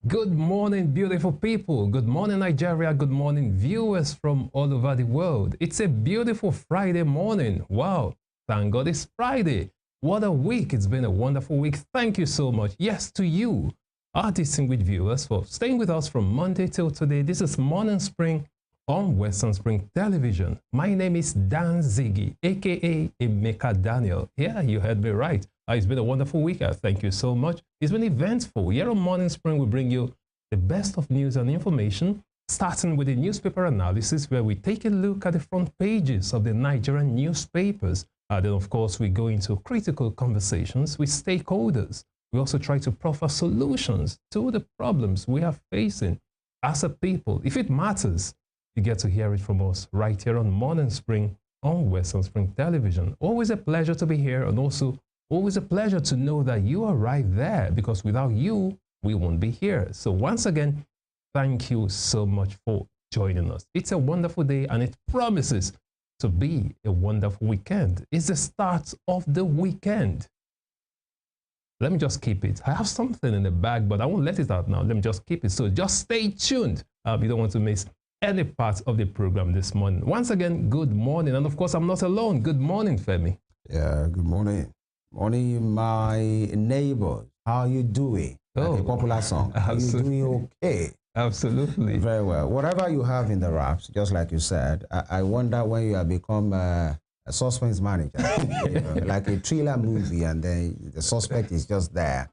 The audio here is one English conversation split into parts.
Good morning, beautiful people. Good morning, Nigeria. Good morning, viewers from all over the world. It's a beautiful Friday morning. Wow. Thank God it's Friday. What a week. It's been a wonderful week. Thank you so much. Yes, to you, our distinguished viewers, for staying with us from Monday till today. This is Morning Spring on Western Spring Television. My name is Dan Ziggy, aka Emeka Daniel. Yeah, you heard me right. It's been a wonderful week. Thank you so much. It's been eventful. Here on Morning Spring, we bring you the best of news and information, starting with the newspaper analysis, where we take a look at the front pages of the Nigerian newspapers. Then, of course, we go into critical conversations with stakeholders. We also try to proffer solutions to the problems we are facing as a people. If it matters, you get to hear it from us right here on Morning Spring on Western Spring Television. Always a pleasure to be here, and also always a pleasure to know that you are right there, because without you, we won't be here. So once again, thank you so much for joining us. It's a wonderful day, and it promises to be a wonderful weekend. It's the start of the weekend. Let me just keep it. I have something in the bag, but I won't let it out now. Let me just keep it. So just stay tuned. You don't want to miss any part of the program this morning. Once again, good morning. And of course, I'm not alone. Good morning, Femi. Yeah, good morning. Morning, my neighbors. How are you doing? Like a popular song. Are you doing okay? Absolutely. Very well. Whatever you have in the wraps, just like you said, I wonder when you have become a suspense manager, you know, like a thriller movie, and then the suspect is just there,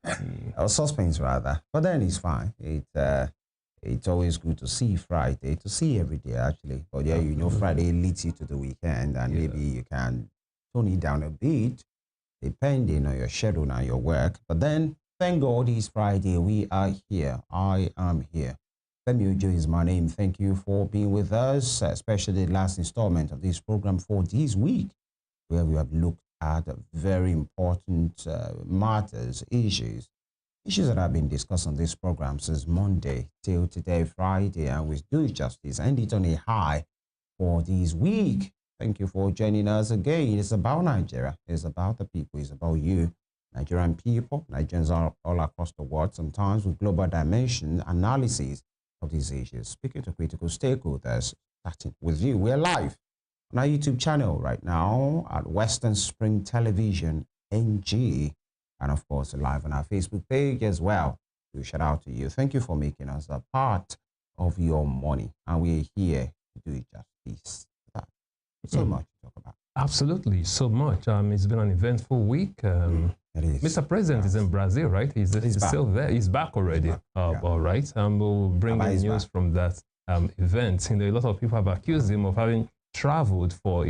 or suspense rather. But then it's fine. It's always good to see Friday, to see every day actually. But yeah, you know, Friday leads you to the weekend, and maybe you can tone it down a bit, depending on your schedule and your work. But then, thank God it's Friday. We are here. I am here. Femi Ojo is my name. Thank you for being with us, especially the last installment of this program for this week, where we have looked at very important matters, issues that have been discussed on this program since Monday till today, Friday, and we do justice, end it on a high for this week. Thank you for joining us again. It's about Nigeria. It's about the people. It's about you, Nigerian people. Nigerians are all across the world, sometimes with global dimension analysis of these issues. Speaking to critical stakeholders, starting with you. We're live on our YouTube channel right now at Western Spring Television NG, and of course live on our Facebook page as well. We shout out to you. Thank you for making us a part of your morning, and we're here to do justice. So much to talk about. Absolutely, so much. It's been an eventful week. It is. Mr. President is in Brazil, right? He's still there. He's back already. He's back. All right. We'll bring in news from that event. You know, a lot of people have accused him of having traveled for,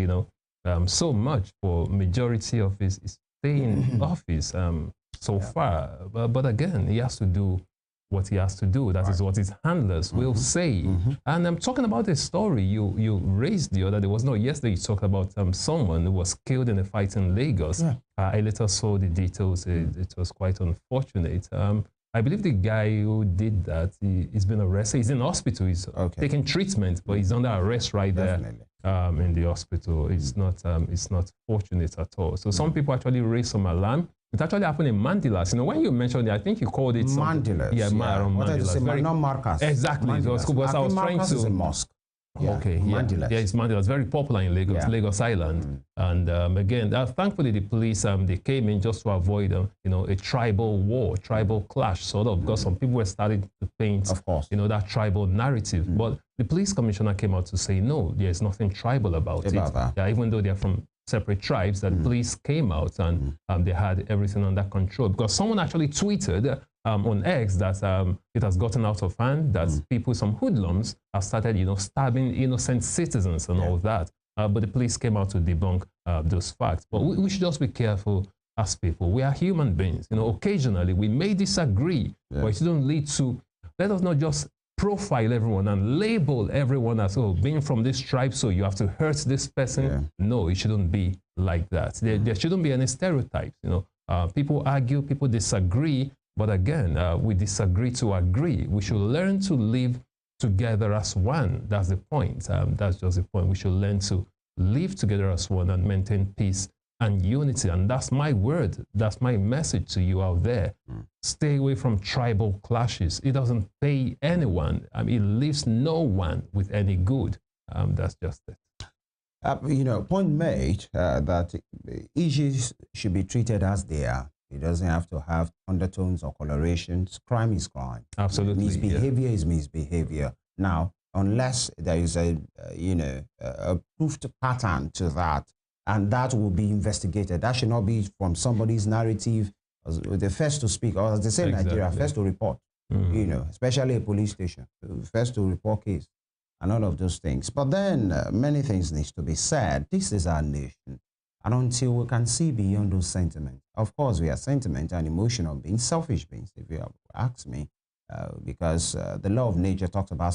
so much for majority of his stay in office so far. But again, he has to do what he has to do. That is what his handlers will say. And I'm talking about a story you raised the other day. It was not yesterday. You talked about someone who was killed in a fight in Lagos. I later saw the details. It was quite unfortunate. I believe the guy who did that, he's been arrested. He's in hospital. He's taking treatment, but he's under arrest right there in the hospital. It's not fortunate at all. So some people actually raised some alarm. It actually happened in Mandilas. You know, when you mentioned it, I think you called it Mandilas. Yeah, Mandilas. Not Marcus. Exactly. Because I was trying to. Is a mosque. Mandilas. Yeah, it's Mandilas. Very popular in Lagos, Lagos Island. And again, thankfully the police they came in just to avoid a tribal war, tribal clash, sort of, because some people were starting to paint, of course, that tribal narrative. But the police commissioner came out to say no, there's nothing tribal about it. Yeah, even though they're from separate tribes, that police came out and they had everything under control, because someone actually tweeted on X that it has gotten out of hand, that people, some hoodlums, have started, stabbing innocent citizens and all that. But the police came out to debunk those facts. But we should just be careful as people. We are human beings. Occasionally we may disagree, but it shouldn't lead to, let us not just profile everyone and label everyone as, being from this tribe, so you have to hurt this person. No, it shouldn't be like that. There shouldn't be any stereotypes. People argue, people disagree, but again, we disagree to agree. We should learn to live together as one. That's the point. That's just the point. We should learn to live together as one and maintain peace and unity. And that's my word. That's my message to you out there. Stay away from tribal clashes. It doesn't pay anyone. It leaves no one with any good. That's just it. Point made that issues should be treated as they are. It doesn't have to have undertones or colorations. Crime is crime. Absolutely. Misbehavior is misbehavior. Now, unless there is a proved pattern to that, and that will be investigated. That should not be from somebody's narrative, the first to speak, or as they say in Nigeria, first to report. Especially a police station, first to report case, and all of those things. But then many things need to be said. This is our nation. And until we can see beyond those sentiments, of course, we are sentimental and emotional beings, selfish beings, if you ask me, because the law of nature talks about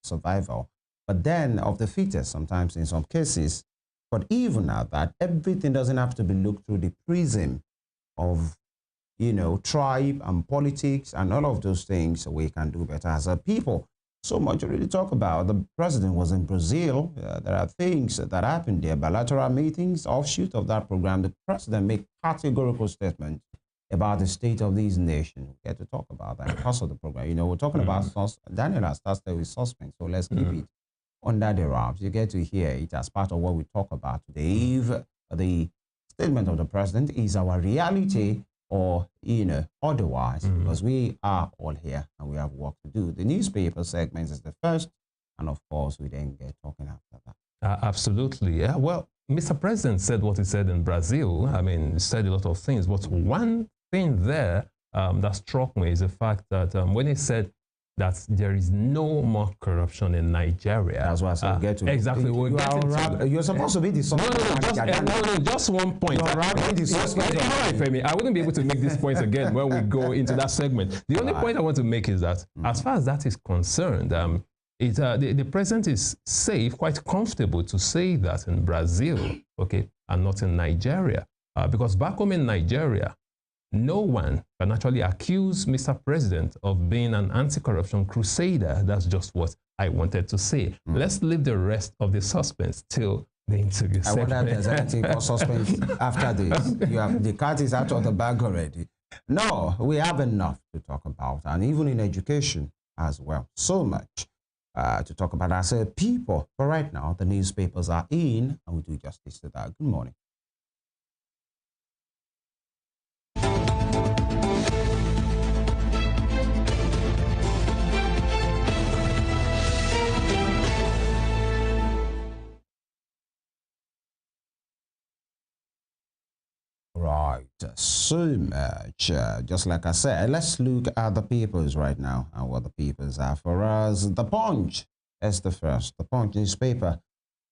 survival, but then of the fittest sometimes in some cases. But even at that, everything doesn't have to be looked through the prism of, tribe and politics and all of those things. We can do better as a people. So much to really talk about. The president was in Brazil. There are things that happened there, bilateral meetings, offshoot of that program. The president made categorical statements about the state of these nations. We get to talk about that because of the program. We're talking about Daniel has started with suspense, so let's keep it under the wraps. You get to hear it as part of what we talk about today. If the statement of the president is our reality or otherwise, because we are all here and we have work to do. The newspaper segment is the first, and of course we then get talking after that. Absolutely. Yeah. Well, Mr. President said what he said in Brazil. He said a lot of things, but one thing there that struck me is the fact that when he said that there is no more corruption in Nigeria. That's why I said get to exactly. You're supposed to be the no, just one point. I wouldn't be able to make this point again when we go into that segment. The only point I want to make is that as far as that is concerned, the president is safe, quite comfortable to say that in Brazil, okay, and not in Nigeria, because back home in Nigeria, no one can actually accuse Mr. President of being an anti-corruption crusader. That's just what I wanted to say. Let's leave the rest of the suspense till the interview segment. I wonder if there's anything for suspense after this. The cat is out of the bag already. No, we have enough to talk about, and even in education as well. So much to talk about as a people. But right now, the newspapers are in, and we do justice to that. Good morning. Right, so much. Just like I said, let's look at the papers right now and what the papers are for us. The Punch is the first. The Punch newspaper.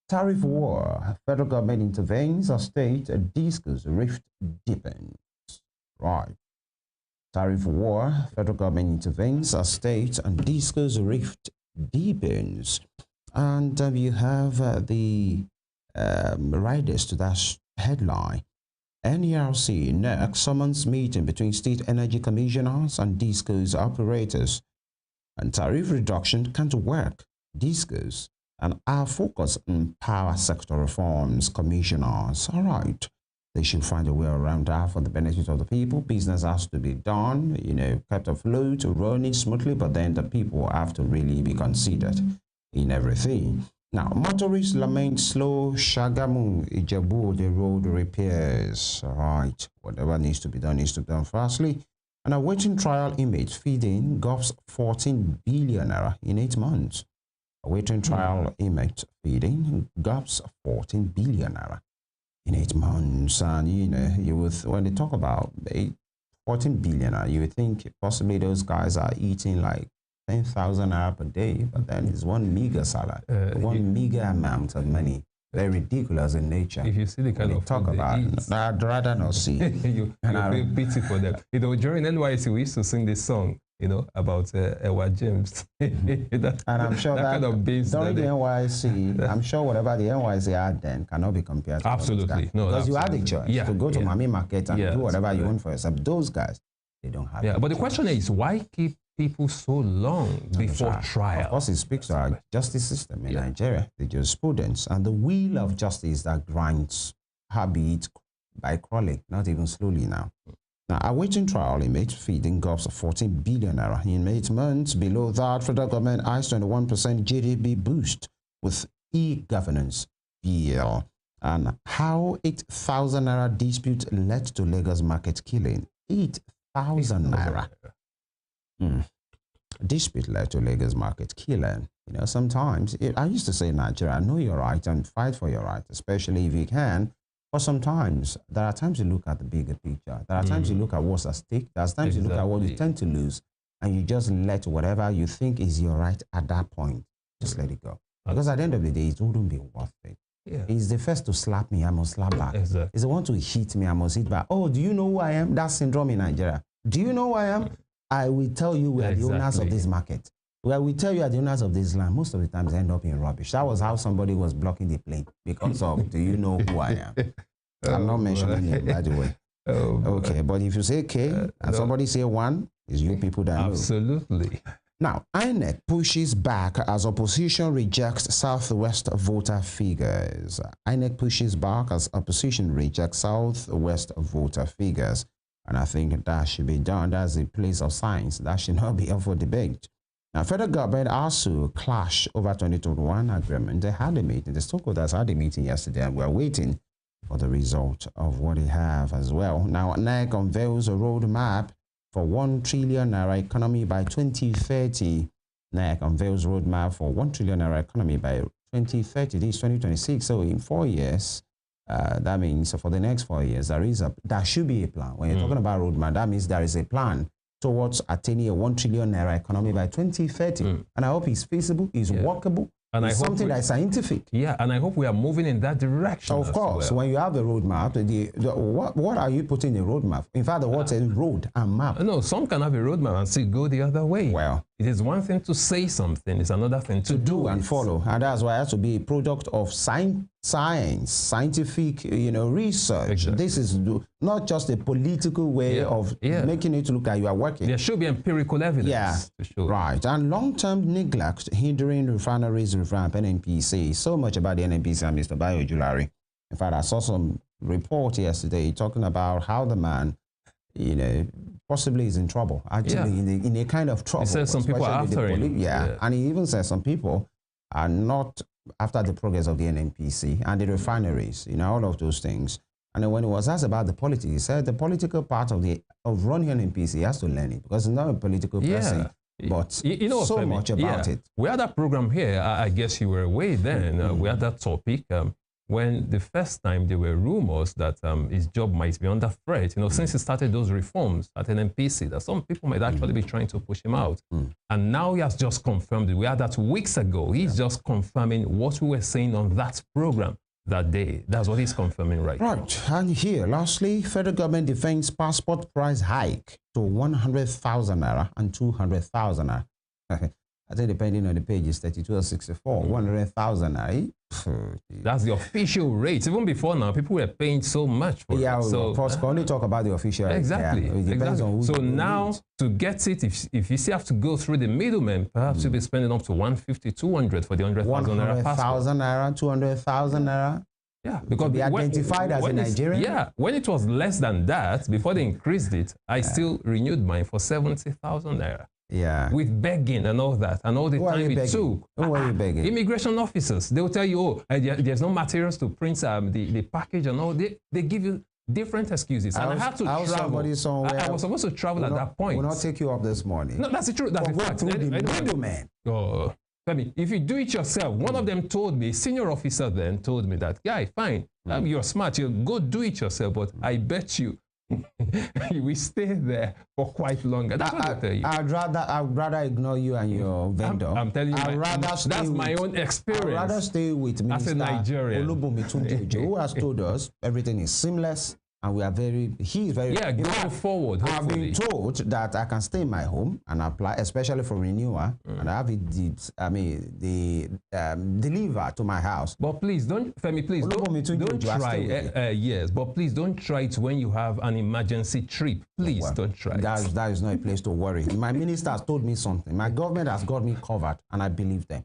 Tariff war. Federal government intervenes as state discus rift deepens. Right. Tariff war. Federal government intervenes as state and discus rift deepens. And you have the riders to that headline. NERC next summons meeting between state energy commissioners and DISCO's operators. And tariff reduction can't work. DISCO's and our focus on power sector reforms. Commissioners, all right, they should find a way around that for the benefit of the people. Business has to be done, kept afloat, running smoothly, but then the people have to really be considered in everything. Now, motorists lament slow Shagamu Ijebu, the road repairs. All right, whatever needs to be done fastly. And awaiting trial image feeding gobs 14 billion naira in 8 months. Awaiting trial image feeding gobs 14 billion naira in 8 months. And you would, when they talk about 14 billion naira, you would think possibly those guys are eating like 10,000 naira per day, but then it's one meager salary, one meager amount of money. Very ridiculous in nature. If you see the kind of talk about it, I'd rather not see. you feel pity for them. During NYC, we used to sing this song, about Edward James. And I'm sure that kind of base during the NYC, I'm sure whatever the NYC had then cannot be compared to absolutely. No, because absolutely. You had the choice to go to Mami Market and do whatever you want for yourself. Those guys, they don't have. Yeah, but the question is, why keep people so long before trial? Of course, it speaks to our justice system in Nigeria, the jurisprudence, and the wheel of justice that grinds habit by crawling, not even slowly now. Now, awaiting trial, inmates feeding gobs of 14 billion naira in 8 months. Below that, federal government eyes 21% GDP boost with e-governance bill. And how 8,000 naira dispute led to Lagos market killing. 8,000 naira. Dispute led to Lagos market killing. You know, sometimes, I used to say in Nigeria, know your right and fight for your right, especially if you can. But sometimes, there are times you look at the bigger picture. There are times you look at what's at stake. There are times you look at what you tend to lose. And you just let whatever you think is your right at that point, just let it go. Because at the end of the day, it wouldn't be worth it. Yeah. He's the first to slap me, I must slap back. Exactly. He's the one to hit me, I must hit back. Oh, do you know who I am? That syndrome in Nigeria. Do you know who I am? I will tell you we are the owners of this market. Well, we tell you are the owners of this land. Most of the times end up in rubbish. That was how somebody was blocking the plane because of, do you know who I am? I'm not mentioning it, by the way. Okay, but if you say K and somebody say 1, it's you people that know. Absolutely. Now, INEC pushes back as opposition rejects Southwest voter figures. INEC pushes back as opposition rejects Southwest voter figures. And I think that should be done. That's a place of science. That should not be up for debate. Now, federal government also clash over 2021 agreement. They had a meeting. The stakeholders had a meeting yesterday, and we're waiting for the result of what they have as well. Now, NEC unveils a roadmap for 1 trillion naira economy by 2030. NEC unveils roadmap for 1 trillion naira economy by 2030. This is 2026. So in 4 years, that means for the next 4 years, there should be a plan. When you're talking about roadmap, that means there is a plan towards attaining a 1 trillion naira economy by 2030. And I hope it's feasible, it's workable, and it's something that is scientific. Yeah, and I hope we are moving in that direction. Of course, when you have a roadmap, what are you putting in the roadmap? In fact, what's a road and map? No, some can have a roadmap and still go the other way. Well, it is one thing to say something, it's another thing to do and follow. And that's why it has to be a product of scientific, research. Exactly. This is not just a political way of making it look like you are working. There should be empirical evidence. To show. Right. And long-term neglect hindering refineries revamp, NNPC. So much about the NNPC and Mr. Bayo Julari. In fact, I saw some report yesterday talking about how the man, possibly is in trouble. Actually, in a kind of trouble. He says some people are after him. Yeah. And he even says some people are not after the progress of the NNPC and the refineries, all of those things. And then when he was asked about the politics, he said the political part of running NNPC, he has to learn it because he's not a political person. But so much about it. We had that program here. I guess you were away then. We had that topic when the first time there were rumors that his job might be under threat. Since he started those reforms at NNPC, that some people might actually be trying to push him out. And now he has just confirmed it. We had that weeks ago. He's just confirming what we were saying on that program that day. That's what he's confirming right now. And here, lastly, federal government defends passport price hike to 100,000 naira and 200,000 naira. I think depending on the page, it's 32 or 64. 100,000 naira. That's the official rate. Even before now, people were paying so much for it. So, of course, can only talk about the official rate. Exactly. It depends on who. So now, to get it, if you still have to go through the middleman, perhaps you'll be spending up to 150, 200 for the 100,000 naira passport. 100,000 naira, 200,000 naira. Yeah, because be identified as a Nigerian. Yeah, when it was less than that, before they increased it, I still renewed mine for 70,000 naira. Yeah. With begging and all that, and all the time it took. Who are you begging? Immigration officers. They will tell you, oh, there's no materials to print the package and all. They give you different excuses. And I had to travel. I was supposed to travel at that point. We'll not take you up this morning. No, that's the truth. That's the fact. Middleman. Oh, if you do it yourself, one of them told me, senior officer then told me that, guy, fine, you're smart, you go do it yourself, but I bet you we stay there for quite longer. That's what I tell you. I'd rather ignore you and your vendor. I'm telling you, that's my own experience. I'd rather stay with Minister Olubunmi Tunji, who has told us everything is seamless. And we are he's very... Yeah, going forward, hopefully. I've been told that I can stay in my home and apply, especially for renewal, and I have it, delivered to my house. But please, Femi, please, don't try, yes, but please don't try it when you have an emergency trip. Please don't try it. That is not a place to worry. My minister has told me something. My government has got me covered, and I believe them.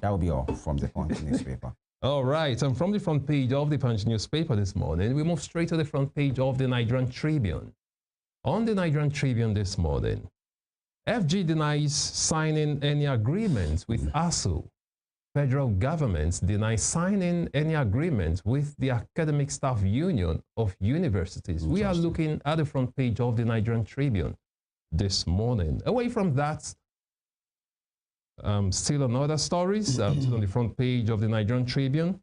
That will be all from the Punch newspaper. All right, and from the front page of the Punch newspaper this morning, we move straight to the front page of the Nigerian Tribune. On the Nigerian Tribune this morning, FG denies signing any agreement with ASU. Federal government denies signing any agreement with the Academic Staff Union of Universities. We are looking at the front page of the Nigerian Tribune this morning. Away from that, still on other stories, still on the front page of the Nigerian Tribune,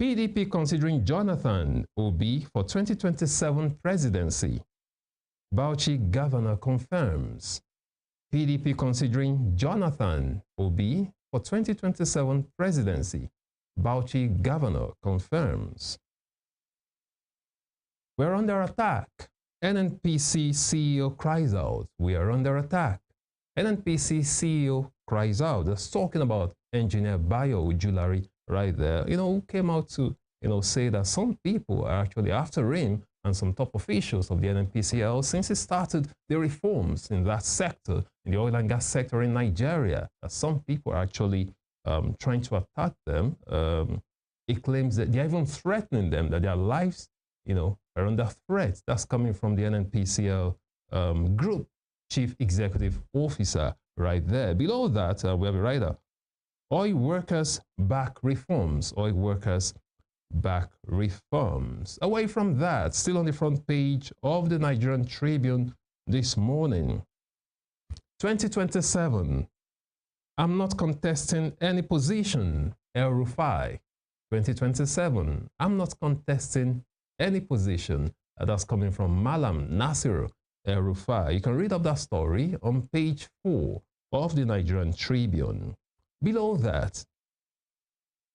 PDP considering Jonathan Obi for 2027 presidency. Bauchi governor confirms. PDP considering Jonathan Obi for 2027 presidency. Bauchi governor confirms. We're under attack. NNPC CEO cries out. We are under attack. NNPC CEO cries out. That's talking about engineer Bayo Ujulari right there, who came out to, say that some people are actually after him and some top officials of the NNPCL since he started the reforms in that sector, in the oil and gas sector in Nigeria, that some people are actually trying to attack them. He claims that they're even threatening them, that their lives, are under threat. That's coming from the NNPCL group chief executive officer right there. Below that, we have a writer. Oil workers back reforms. Oil workers back reforms. Away from that, still on the front page of the Nigerian Tribune this morning, 2027, I'm not contesting any position, El Rufai. 2027, I'm not contesting any position. That's coming from Malam Nasir El Rufai. You can read up that story on page 4 of the Nigerian Tribune. Below that,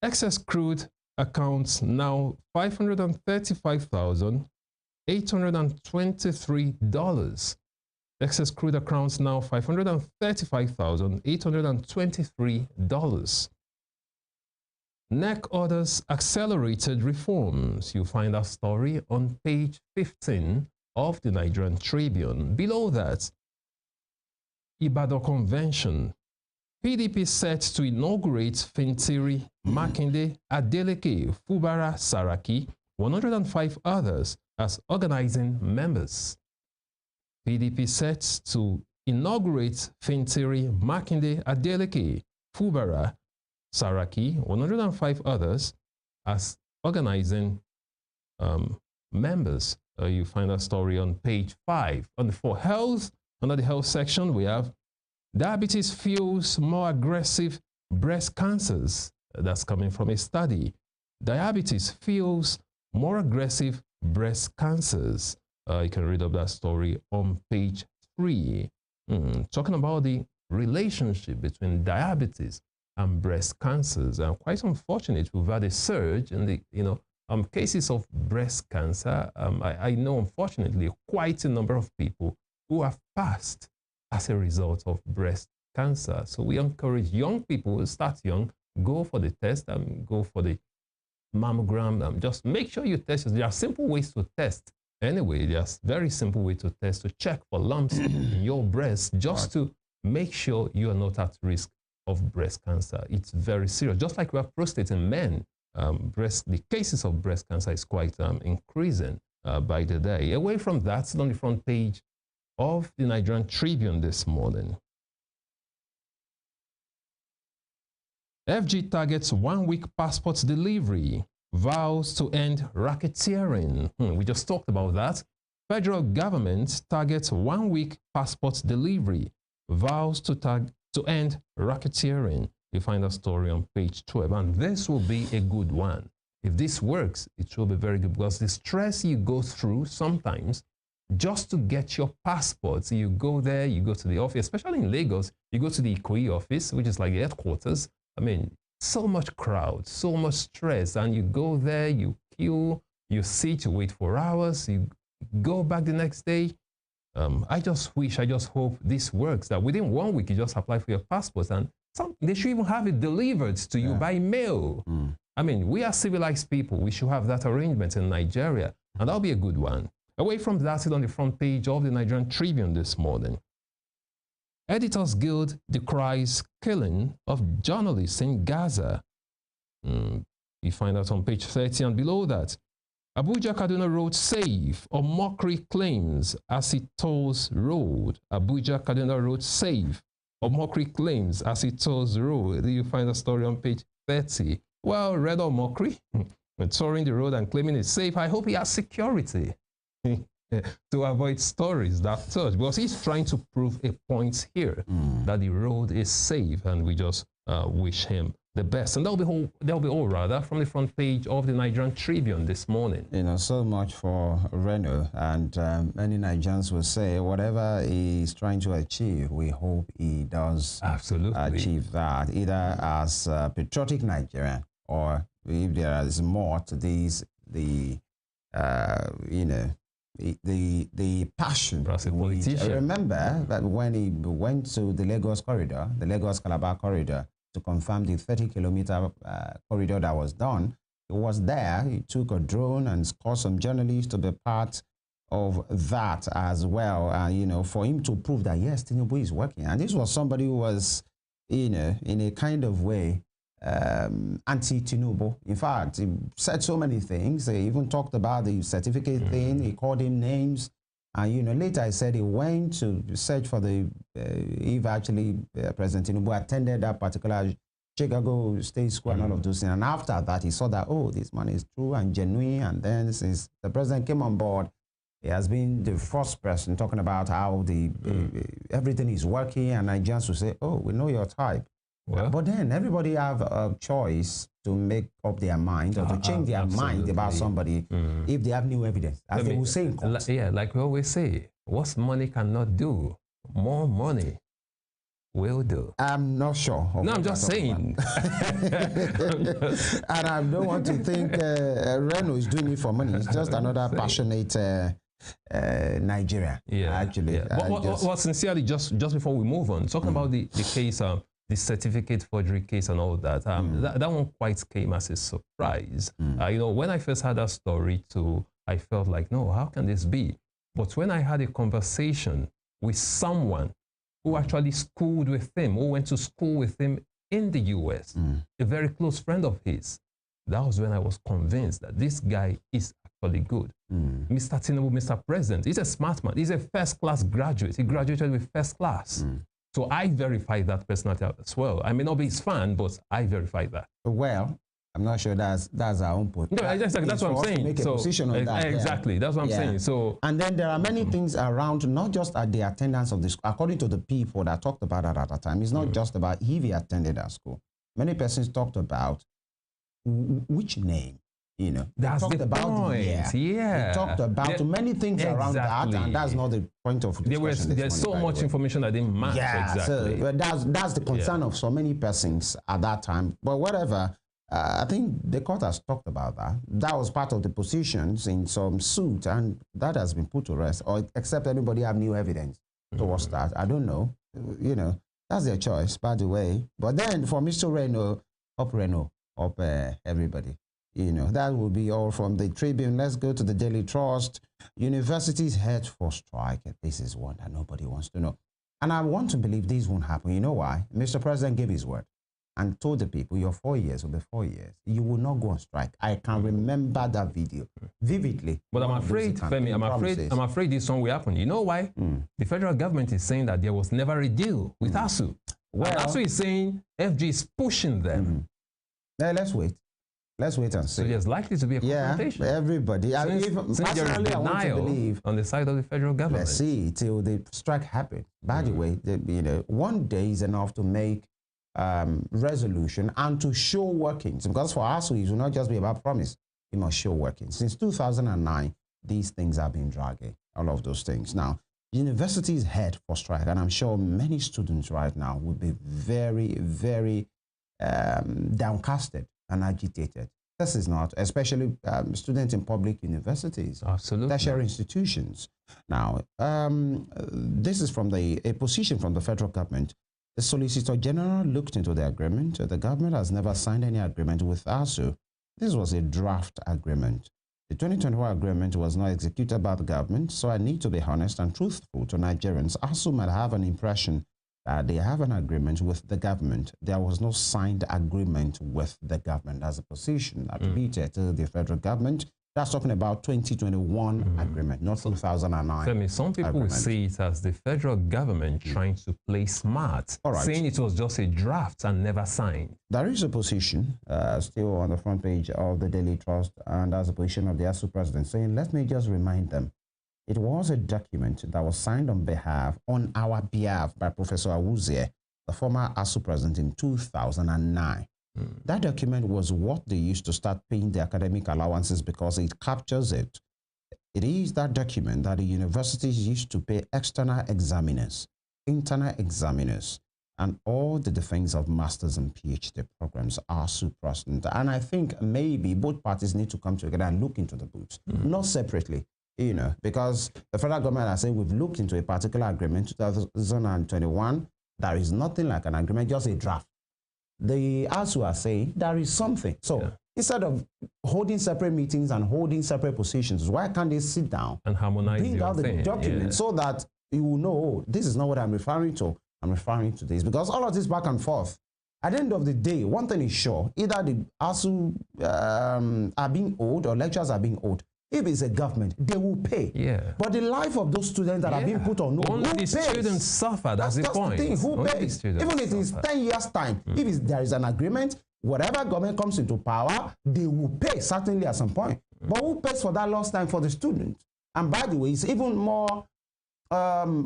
excess crude accounts now $535,823. Excess crude accounts now $535,823. NEC orders accelerated reforms. You find that story on page 15 of the Nigerian Tribune. Below that, Ibadan Convention. PDP set to inaugurate Fintiri, Makinde, Adeleke, Fubara, Saraki, 105 others as organizing members. PDP set to inaugurate Fintiri, Makinde, Adeleke, Fubara, Saraki, 105 others as organizing members. You find that story on page 5. For health, under the health section, we have diabetes fuels more aggressive breast cancers. That's coming from a study. Diabetes fuels more aggressive breast cancers. You can read up that story on page 3. Talking about the relationship between diabetes and breast cancers. Quite unfortunate, we've had a surge in the cases of breast cancer. I know, unfortunately, quite a number of people who have passed as a result of breast cancer. So we encourage young people to start young, go for the test, go for the mammogram. Just make sure you test. There are simple ways to test. Anyway, there's very simple way to test, to check for lumps in your breast, just to make sure you are not at risk of breast cancer. It's very serious. Just like we have prostate in men, the cases of breast cancer is quite increasing by the day. Away from that, still on the front page of the Nigerian Tribune this morning. FG targets 1 week passport delivery, vows to end racketeering. We just talked about that. Federal government targets 1 week passport delivery, vows to end racketeering. You find a story on page 12, and this will be a good one. If this works, it will be very good, because the stress you go through sometimes just to get your passports, you go there, you go to the office, especially in Lagos, you go to the Ikoyi office, which is like the headquarters. I mean, so much crowd, so much stress, and you go there, you queue, you sit, you wait for hours, you go back the next day. I just hope this works, that within 1 week you just apply for your passports, and they should even have it delivered to you by mail. I mean, we are civilized people. We should have that arrangement in Nigeria, and that'll be a good one. Away from that, it's on the front page of the Nigerian Tribune this morning. Editors Guild decries killing of journalists in Gaza. You find that on page 30, and below that, Abuja Kaduna Road safe or mockery claims as it tolls road. Abuja Kaduna Road safe or mockery claims as it tolls road. You find the story on page 30. Well, red or mockery, touring the road and claiming it's safe. I hope he has security to avoid stories that such, because he's trying to prove a point here that the road is safe, and we just wish him the best. And that'll be all rather from the front page of the Nigerian Tribune this morning. You know, so much for Reno, and many Nigerians will say whatever he's trying to achieve, we hope he does achieve that, either as a patriotic Nigerian, or if there is more to these, the passion. I remember that when he went to the Lagos corridor, the Lagos-Calabar corridor, to confirm the 30-kilometer corridor that was done, he was there. He took a drone and called some journalists to be part of that as well, you know, for him to prove that, yes, Tinubu is working. And this was somebody who was, you know, in a kind of way, anti-Tinubu. In fact, he said so many things. He even talked about the certificate thing. He called him names. And, you know, later I said he went to search for the, if actually President Tinubu attended that particular Chicago State School and all of those things. And after that, he saw that, oh, this man is true and genuine. And then since the president came on board, he has been the first person talking about how the everything is working. And Nigerians will say, oh, we know your type. Well, but then everybody have a choice to make up their mind or to change their mind about somebody if they have new evidence. As they will say in court. Yeah, like we always say, what money cannot do, more money will do. I'm not sure. No, I'm just saying. And I don't want to think Reno is doing it for money. It's just another passionate Nigeria. Yeah, actually. Yeah. But sincerely, just before we move on, talking about the case, the certificate forgery case and all that, that one quite came as a surprise. You know, when I first had that story too, I felt like, no, how can this be? But when I had a conversation with someone who actually schooled with him, who went to school with him in the US, a very close friend of his, that was when I was convinced that this guy is actually good. Mr. Tinubu, Mr. President, he's a smart man. He's a first-class graduate. He graduated with first class. So I verified that personality as well. I may not be his fan, but I verified that. Well, I'm not sure that's our own position. No, exactly. That's what I'm saying. Make a position on that. Exactly. That's what I'm saying. So, and then there are many things around, not just at the attendance of the school. According to the people that talked about that at the time, it's not just about if he attended that school. Many persons talked about which name. You know, that's the point. They talked about many things around that, and that's not the point of discussion. There's so much information that didn't match. Yeah, exactly. So that's the concern of so many persons at that time. But whatever, I think the court has talked about that. That was part of the positions in some suit, and that has been put to rest. Or except anybody have new evidence towards that. I don't know. You know, that's their choice, by the way. But then for Mr. Reno, up everybody. You know, that will be all from the Tribune. Let's go to the Daily Trust. Universities head for strike. This is one that nobody wants to know. And I want to believe this won't happen. You know why? Mr. President gave his word and told the people, your 4 years will be 4 years. You will not go on strike. I can remember that video vividly. But I'm afraid, Femi, I'm afraid this one will happen. You know why? The federal government is saying that there was never a deal with ASU. Well, and ASU is saying FG is pushing them. Let's wait. Let's wait and see. So there's likely to be a confrontation. Yeah, everybody. Since there is denial on the side of the federal government. Let's see till the strike happens. By the way, you know, 1 day is enough to make resolution and to show workings. Because for us, it will not just be about promise. It must show workings. Since 2009, these things have been dragging, all of those things. Now, universities head for strike, and I'm sure many students right now will be very, very downcasted and agitated. This is not, especially students in public universities, tertiary institutions. Now, this is from a position from the federal government. The Solicitor General looked into the agreement. The government has never signed any agreement with ASU. This was a draft agreement. The 2021 agreement was not executed by the government, so I need to be honest and truthful to Nigerians. ASU might have an impression They have an agreement with the government. There was no signed agreement with the government. That's a position attributed to the federal government. That's talking about 2021 agreement, not 2009. Tell me, some people will see it as the federal government trying to play smart, saying it was just a draft and never signed. There is a position still on the front page of the Daily Trust, and that's a position of the ASU president saying, let me just remind them, it was a document that was signed on our behalf by Professor Awuzie, the former ASU president, in 2009. That document was what they used to start paying the academic allowances because it captures it. It is that document that the universities used to pay external examiners, internal examiners, and all the defense of masters and PhD programs are president. And I think maybe both parties need to come together and look into the books, not separately, you know, because the federal government has said we've looked into a particular agreement, 2021. There is nothing like an agreement, just a draft. The ASU are saying there is something. So instead of holding separate meetings and holding separate positions, why can't they sit down and harmonize, bring out the document so that you will know, oh, this is not what I'm referring to. I'm referring to this. Because all of this back and forth, at the end of the day, one thing is sure, either the ASU are being owed or lecturers are being owed. If it's a government, they will pay. But the life of those students that are being put on hold, only the students suffer. That's the point. The thing. Who pays? Even if it's 10 years' time, if there is an agreement, whatever government comes into power, they will pay, certainly at some point. But who pays for that lost time for the student? And by the way, it's even more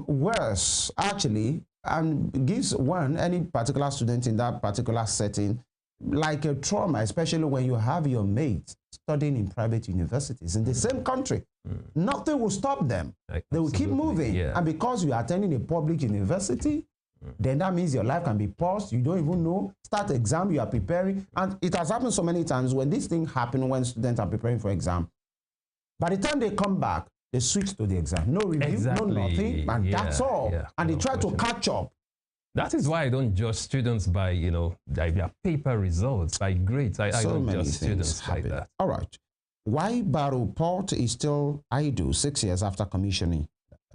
worse, actually, and gives any particular student in that particular setting like a trauma, especially when you have your mates studying in private universities in the same country. Nothing will stop them. They will keep moving. And because you are attending a public university, then that means your life can be paused. You don't even know. Start exam, you are preparing. And it has happened so many times when this thing happens, when students are preparing for exam. By the time they come back, they switch to the exam. No review, no nothing, and that's all. And they try to catch up. That is why I don't judge students by, you know, their paper results, by grades. I don't judge students by that. All right. Why Barrow Port is still idle 6 years after commissioning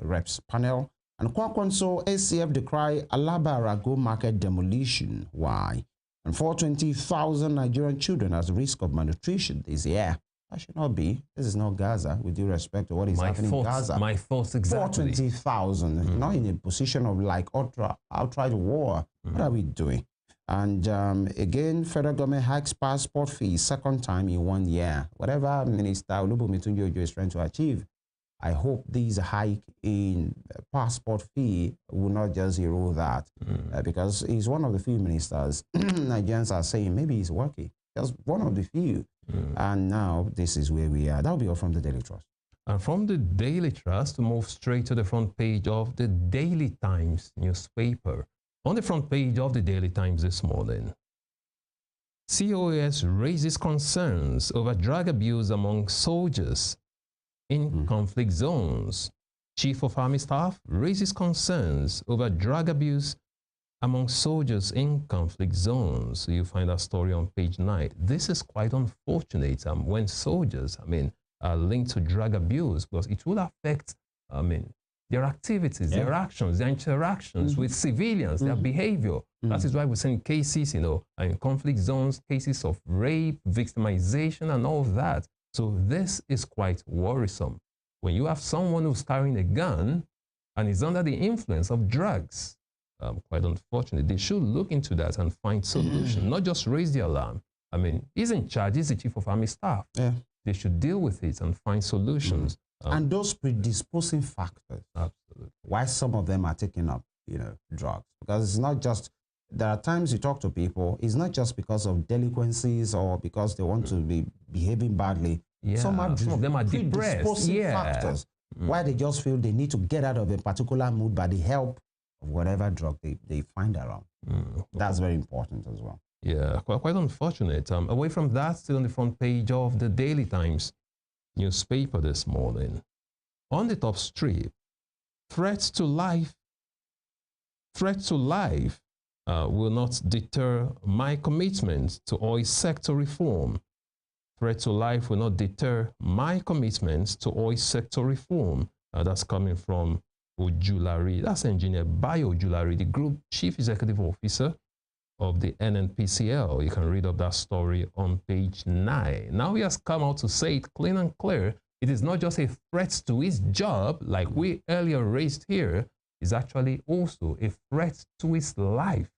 reps panel. And Kwakwanso ACF decry Alaba Rago market demolition. Why? And 420,000 Nigerian children at risk of malnutrition this year. That should not be. This is not Gaza, with due respect to what is happening in Gaza. My thoughts, exactly. 420,000, not in a position of like outright war. What are we doing? And again, federal government hikes passport fees second time in 1 year. Whatever Minister Olubunmi Tunji is trying to achieve, I hope this hike in passport fee will not just erode that, because he's one of the few ministers Nigerians are saying maybe he's working. Just one of the few. And now this is where we are. That'll be all from the Daily Trust. And from the Daily Trust, move straight to the front page of the Daily Times newspaper. On the front page of the Daily Times this morning, COAS raises concerns over drug abuse among soldiers in conflict zones. Chief of Army Staff raises concerns over drug abuse among soldiers in conflict zones. So you find that story on page 9. This is quite unfortunate when soldiers, are linked to drug abuse, because it will affect, their activities, their actions, their interactions with civilians, their behavior. That is why we're seeing cases, in conflict zones, cases of rape, victimization, and all of that. So this is quite worrisome. When you have someone who's carrying a gun and is under the influence of drugs, quite unfortunate. They should look into that and find solutions, not just raise the alarm. He's in charge, he's the Chief of Army Staff. They should deal with it and find solutions. And those predisposing factors, absolutely, why some of them are taking up, drugs. Because it's not just, there are times you talk to people, it's not just because of delinquencies or because they want to be behaving badly. Some of them are depressed. Factors, why they just feel they need to get out of a particular mood by the help of whatever drug they find around. That's very important as well. Yeah, quite unfortunate. Away from that, still on the front page of the Daily Times newspaper this morning. On the top strip, threats to life will not deter my commitment to oil sector reform. Threat to life will not deter my commitment to oil sector reform. That's coming from Ojulari. That's Engineer Bayo Ojulari, the Group Chief Executive Officer of the NNPCL. You can read up that story on page 9. Now he has come out to say it clean and clear. It is not just a threat to his job, like we earlier raised here. It's actually also a threat to his life.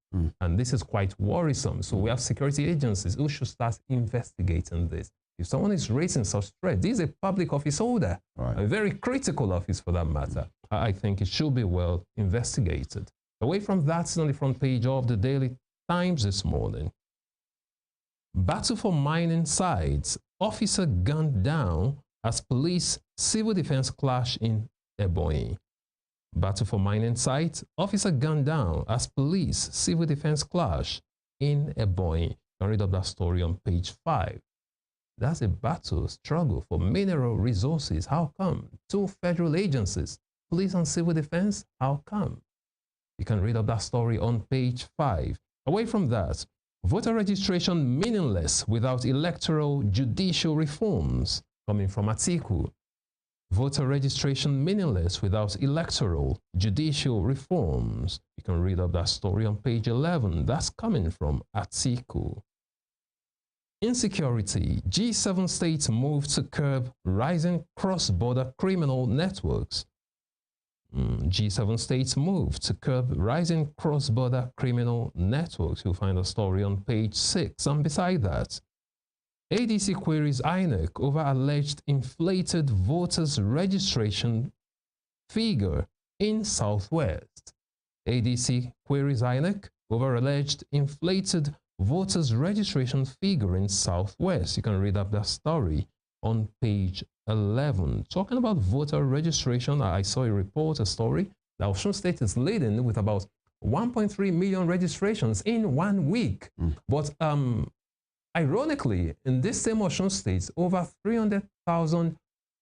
And this is quite worrisome. So we have security agencies who should start investigating this. If someone is raising such threat, this is a public office holder, a very critical office for that matter. I think it should be well investigated. Away from that, it's on the front page of the Daily Times this morning. Battle for mining sites. Officer gunned down as police civil defense clash in Ebonyi. Battle for mining site. Officer gunned down as police civil defense clash in Ebonyi. You can read up that story on page 5. That's a battle struggle for mineral resources. How come? 2 federal agencies, police and civil defense. How come? You can read up that story on page 5. Away from that, voter registration meaningless without electoral judicial reforms. Coming from Atiku. Voter registration meaningless without electoral judicial reforms. You can read up that story on page 11. That's coming from Atiku. Insecurity. G7 states move to curb rising cross-border criminal networks. G7 states move to curb rising cross-border criminal networks. You'll find a story on page 6. And beside that, ADC queries INEC over alleged inflated voters registration figure in Southwest. ADC queries INEC over alleged inflated voters registration figure in Southwest. You can read up that story on page 11. Talking about voter registration, I saw a story that Osun State is leading with about 1.3 million registrations in 1 week. But ironically, in this same Osun State, over 300,000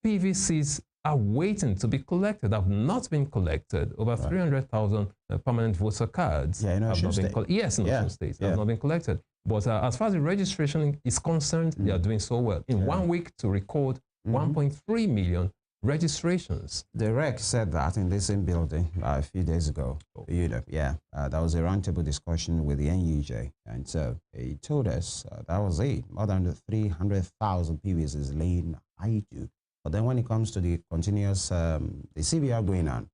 PVCs are waiting to be collected, have not been collected. Over 300,000 permanent voter cards have not been collected. Yes, in Osun State, have not been collected. But as far as the registration is concerned, they are doing so well. In 1 week to record 1.3 million registrations. The REC said that in the same building a few days ago. There was a roundtable discussion with the NUJ, and so he told us that was it. More than 300,000 PVs laying idle. But then when it comes to the continuous, the CBR going on,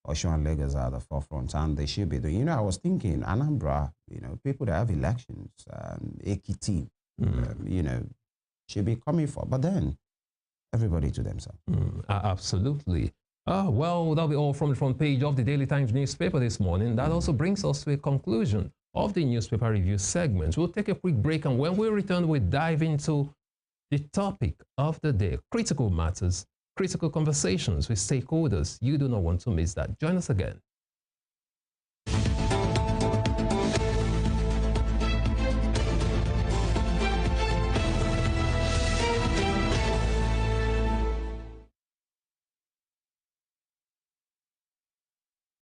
Osun and Lagos are at the forefront, and they should be doing. I was thinking Anambra, people that have elections, Ekiti, should be coming for. But then everybody to themselves. Absolutely. Well, that'll be all from the front page of the Daily Times newspaper this morning. That also brings us to a conclusion of the newspaper review segment. We'll take a quick break, and when we return, we'll dive into the topic of the day: critical matters, critical conversations with stakeholders. You do not want to miss that. Join us again.